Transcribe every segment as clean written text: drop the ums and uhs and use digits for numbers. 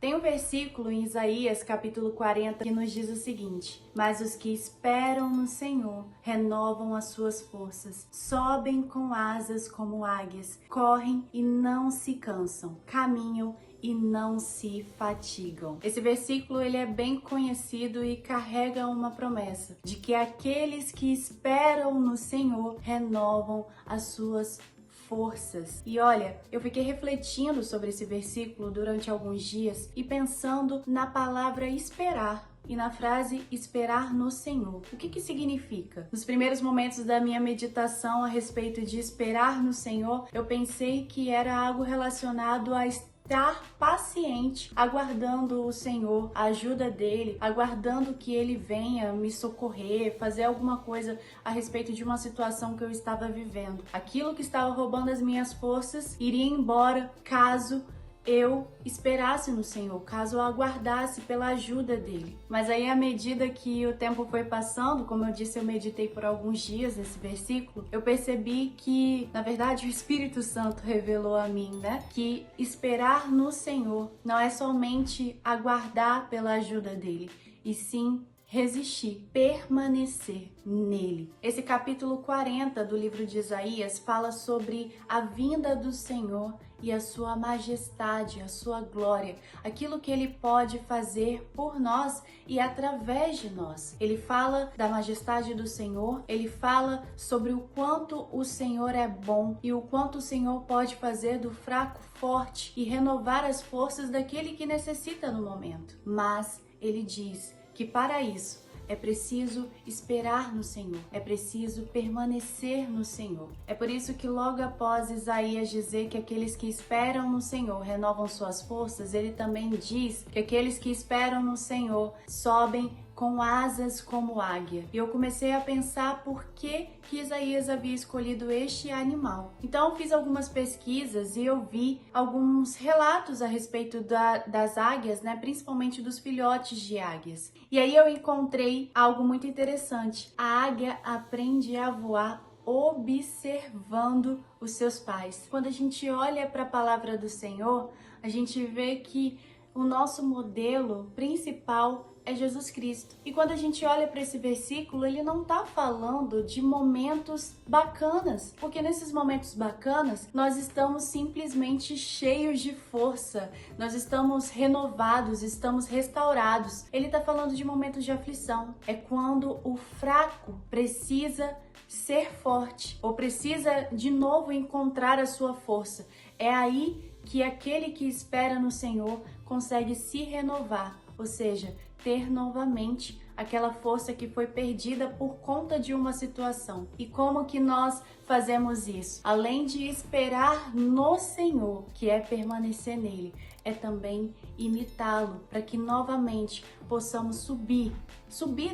Tem um versículo em Isaías, capítulo 40, que nos diz o seguinte: mas os que esperam no Senhor renovam as suas forças, sobem com asas como águias, correm e não se cansam, caminham e não se fatigam. Esse versículo ele é bem conhecido e carrega uma promessa de que aqueles que esperam no Senhor renovam as suas forças. E olha, eu fiquei refletindo sobre esse versículo durante alguns dias e pensando na palavra esperar e na frase esperar no Senhor. O que significa? Nos primeiros momentos da minha meditação a respeito de esperar no Senhor, eu pensei que era algo relacionado a estar paciente, aguardando o Senhor, a ajuda dele, aguardando que ele venha me socorrer, fazer alguma coisa a respeito de uma situação que eu estava vivendo. Aquilo que estava roubando as minhas forças iria embora caso eu esperasse no Senhor, caso eu aguardasse pela ajuda dele. Mas aí, à medida que o tempo foi passando, como eu disse, eu meditei por alguns dias nesse versículo, eu percebi que, na verdade, o Espírito Santo revelou a mim, que esperar no Senhor não é somente aguardar pela ajuda dele, e sim resistir, permanecer nele. Esse capítulo 40 do livro de Isaías fala sobre a vinda do Senhor e a sua majestade, a sua glória, aquilo que ele pode fazer por nós e através de nós. Ele fala da majestade do Senhor, ele fala sobre o quanto o Senhor é bom e o quanto o Senhor pode fazer do fraco forte e renovar as forças daquele que necessita no momento. Mas ele diz que para isso é preciso esperar no Senhor, é preciso permanecer no Senhor. É por isso que logo após Isaías dizer que aqueles que esperam no Senhor renovam suas forças, ele também diz que aqueles que esperam no Senhor sobem com asas como águia. E eu comecei a pensar por que Isaías havia escolhido este animal. Então eu fiz algumas pesquisas e eu vi alguns relatos a respeito das águias, principalmente dos filhotes de águias. E aí eu encontrei algo muito interessante. A águia aprende a voar observando os seus pais. Quando a gente olha para a palavra do Senhor, a gente vê que o nosso modelo principal é Jesus Cristo. E quando a gente olha para esse versículo, ele não está falando de momentos bacanas, porque nesses momentos bacanas nós estamos simplesmente cheios de força, nós estamos renovados, estamos restaurados. Ele está falando de momentos de aflição. É quando o fraco precisa ser forte ou precisa de novo encontrar a sua força. É aí que aquele que espera no Senhor consegue se renovar, ou seja, ter novamente aquela força que foi perdida por conta de uma situação. E como que nós fazemos isso? Além de esperar no Senhor, que é permanecer nele, é também imitá-lo, para que novamente possamos subir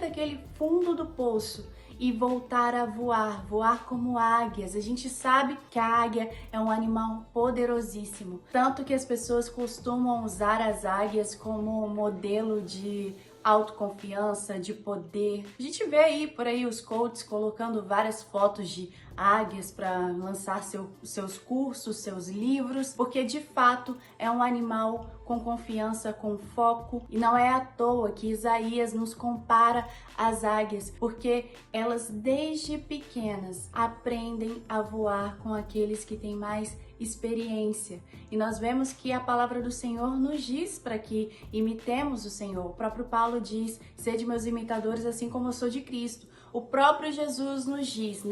daquele fundo do poço e voltar a voar como águias. A gente sabe que a águia é um animal poderosíssimo, tanto que as pessoas costumam usar as águias como modelo de autoconfiança, de poder. A gente vê aí por aí os coaches colocando várias fotos de águias para lançar seus cursos, seus livros, porque de fato é um animal com confiança, com foco, e não é à toa que Isaías nos compara às águias, porque elas desde pequenas aprendem a voar com aqueles que têm mais experiência. E nós vemos que a palavra do Senhor nos diz para que imitemos o Senhor. O próprio Paulo diz: sede meus imitadores assim como eu sou de Cristo. O próprio Jesus nos diz,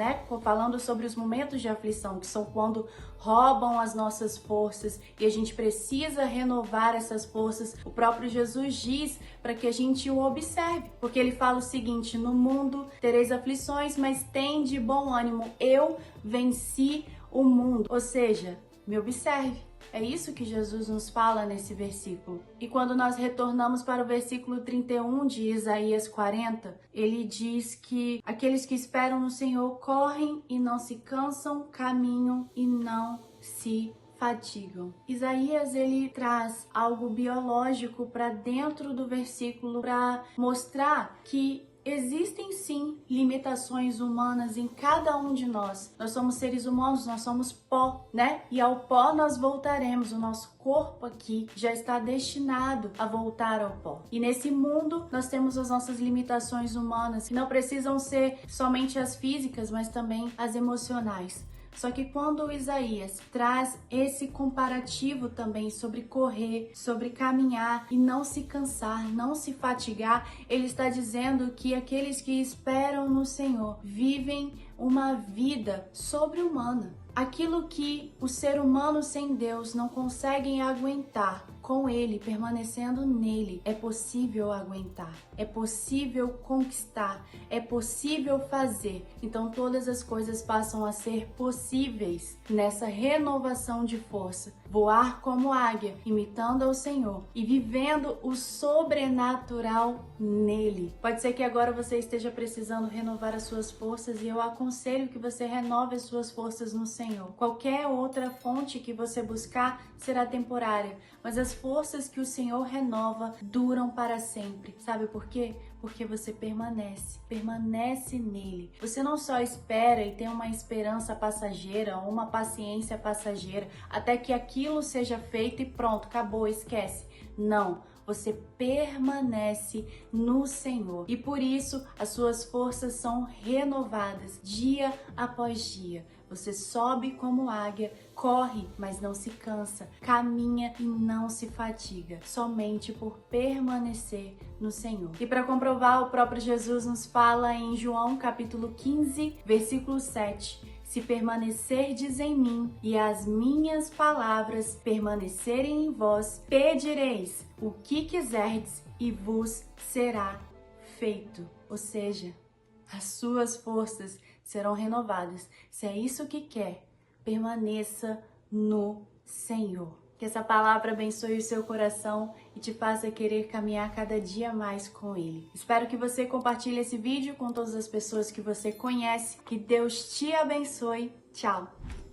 falando sobre os momentos de aflição, que são quando roubam as nossas forças e a gente precisa renovar essas forças. O próprio Jesus diz para que a gente o observe, porque ele fala o seguinte: no mundo tereis aflições, mas tende bom ânimo, eu venci o mundo. Ou seja, me observe. É isso que Jesus nos fala nesse versículo. E quando nós retornamos para o versículo 31 de Isaías 40, ele diz que aqueles que esperam no Senhor correm e não se cansam, caminham e não se fatigam. Isaías, ele traz algo biológico para dentro do versículo para mostrar que existem sim limitações humanas em cada um de nós. Nós somos seres humanos, nós somos pó, né? E ao pó nós voltaremos. O nosso corpo aqui já está destinado a voltar ao pó. E nesse mundo nós temos as nossas limitações humanas, que não precisam ser somente as físicas, mas também as emocionais. Só que quando o Isaías traz esse comparativo também sobre correr, sobre caminhar e não se cansar, não se fatigar, ele está dizendo que aqueles que esperam no Senhor vivem uma vida sobre-humana. Aquilo que o ser humano sem Deus não conseguem aguentar, com Ele, permanecendo nele, é possível aguentar, é possível conquistar, é possível fazer. Então todas as coisas passam a ser possíveis nessa renovação de força. Voar como águia, imitando ao Senhor e vivendo o sobrenatural nele. Pode ser que agora você esteja precisando renovar as suas forças e eu aconselho que você renove as suas forças no Senhor. Qualquer outra fonte que você buscar será temporária, mas as forças que o Senhor renova duram para sempre. Sabe por quê? Porque você permanece nele. Você não só espera e tem uma esperança passageira ou uma paciência passageira até que aquilo seja feito e pronto, acabou, esquece. Não, você permanece no Senhor e por isso as suas forças são renovadas dia após dia. Você sobe como águia, corre, mas não se cansa, caminha e não se fatiga, somente por permanecer no Senhor. E para comprovar, o próprio Jesus nos fala em João capítulo 15, versículo 7. Se permanecerdes em mim e as minhas palavras permanecerem em vós, pedireis o que quiserdes e vos será feito. Ou seja, as suas forças serão renovadas. Se é isso que quer, permaneça no Senhor. Que essa palavra abençoe o seu coração e te faça querer caminhar cada dia mais com Ele. Espero que você compartilhe esse vídeo com todas as pessoas que você conhece. Que Deus te abençoe. Tchau!